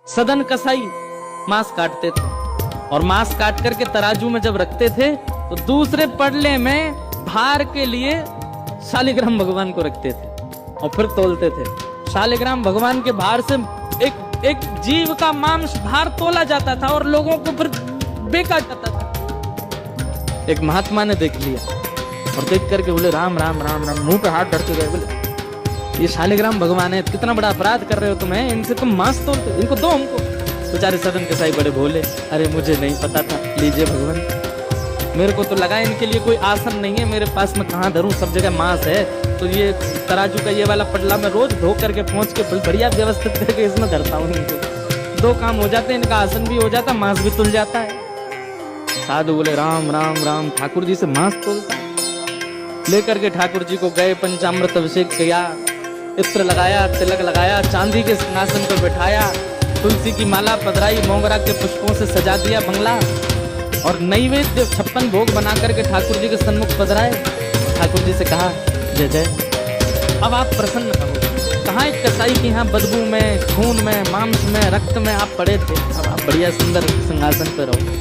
सदन कसाई मांस काटते थे और मांस काट करके तराजू में जब रखते थे तो दूसरे पड़ले में भार के लिए शालिग्राम भगवान को रखते थे और फिर तोलते थे। शालिग्राम भगवान के भार से एक जीव का मांस भार तोला जाता था और लोगों को फिर बेचा जाता था। एक महात्मा ने देख लिया और देख करके बोले राम राम राम राम, मुंह पे हाथ धरते गए, बोले ये शालिग्राम भगवान है, कितना बड़ा अपराध कर रहे हो तुम्हें, इनसे तुम मांस तोड़ते, इनको दो हमको। बेचारे सदन कसाई बड़े भोले, अरे मुझे नहीं पता था, लीजिए भगवान, मेरे को तो लगा इनके लिए कोई आसन नहीं है, मेरे पास में कहाँ धरूं, सब जगह मांस है, तो ये तराजू का ये वाला पटला मैं रोज धो करके पहुंच के बढ़िया व्यवस्थित करके इसमें धरता हूँ इनको, दो काम हो जाते हैं, इनका आसन भी हो जाता, मांस भी तुल जाता है। साधु बोले राम राम राम, ठाकुर जी से मांस तोलता। लेकर के ठाकुर जी को गए, पंचामृत अभिषेक किया, इत्र लगाया, तिलक लगाया, चांदी के सिंहासन पर बैठाया, तुलसी की माला पधराई, मोगरा के पुष्पों से सजा दिया बंगला और नैवेद्य 56 भोग बना करके ठाकुर जी के सन्मुख पधराए। ठाकुर जी से कहा जय जय, अब आप प्रसन्न हो। कहाँ एक कसाई के यहाँ बदबू में, खून में, मांस में, रक्त में आप पड़े थे, अब आप बढ़िया सुंदर सिंहासन पर रहो।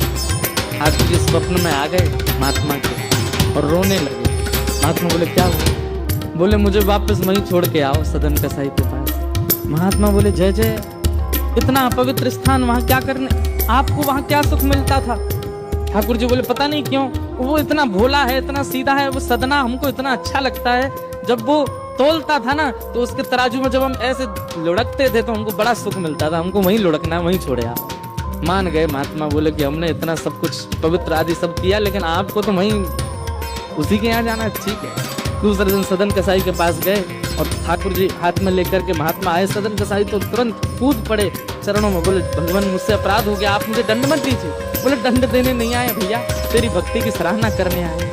ठाकुर जी स्वप्न में आ गए महात्मा के और रोने लगे। महात्मा बोले क्या हुआ? बोले मुझे वापस वहीं छोड़ के आओ सदन कसाई के पास। महात्मा बोले जय जय, इतना अपवित्र स्थान वहां क्या करने, आपको वहां क्या सुख मिलता था? ठाकुर जी बोले पता नहीं क्यों, वो इतना भोला है, इतना सीधा है, वो सदना हमको इतना अच्छा लगता है, जब वो तोलता था ना तो उसके तराजू में जब हम ऐसे लुढ़कते थे तो हमको बड़ा सुख मिलता था, हमको वहीं लुढ़कना है, वहीं छोड़े आप। मान गए महात्मा, बोले कि हमने इतना सब कुछ पवित्र आदि सब किया, लेकिन आपको तो वहीं उसी के यहाँ जाना, ठीक है। दूसरे दिन सदन कसाई के पास गए और ठाकुर जी हाथ में लेकर के महात्मा आए। सदन कसाई तो तुरंत कूद पड़े चरणों में, बोले भगवान मुझसे अपराध हो गया, आप मुझे दंड मत दीजिए। बोले दंड देने नहीं आए भैया, तेरी भक्ति की सराहना करने आए।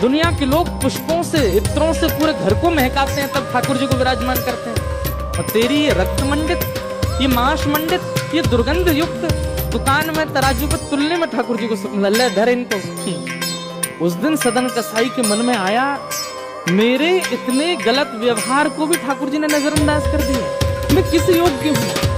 दुनिया के लोग पुष्पों से, इत्रों से पूरे घर को महकाते हैं, तब ठाकुर जी को विराजमान करते हैं, और तेरी ये रक्त मंडित, ये मांस मंडित, ये दुर्गंध युक्त दुकान में तराजू पर तुलने में ठाकुर जी को सुख मिला, धर इनको। उस दिन सदन कसाई के मन में आया, मेरे इतने गलत व्यवहार को भी ठाकुर जी ने नजरअंदाज कर दिया, मैं किस योग्य हूँ?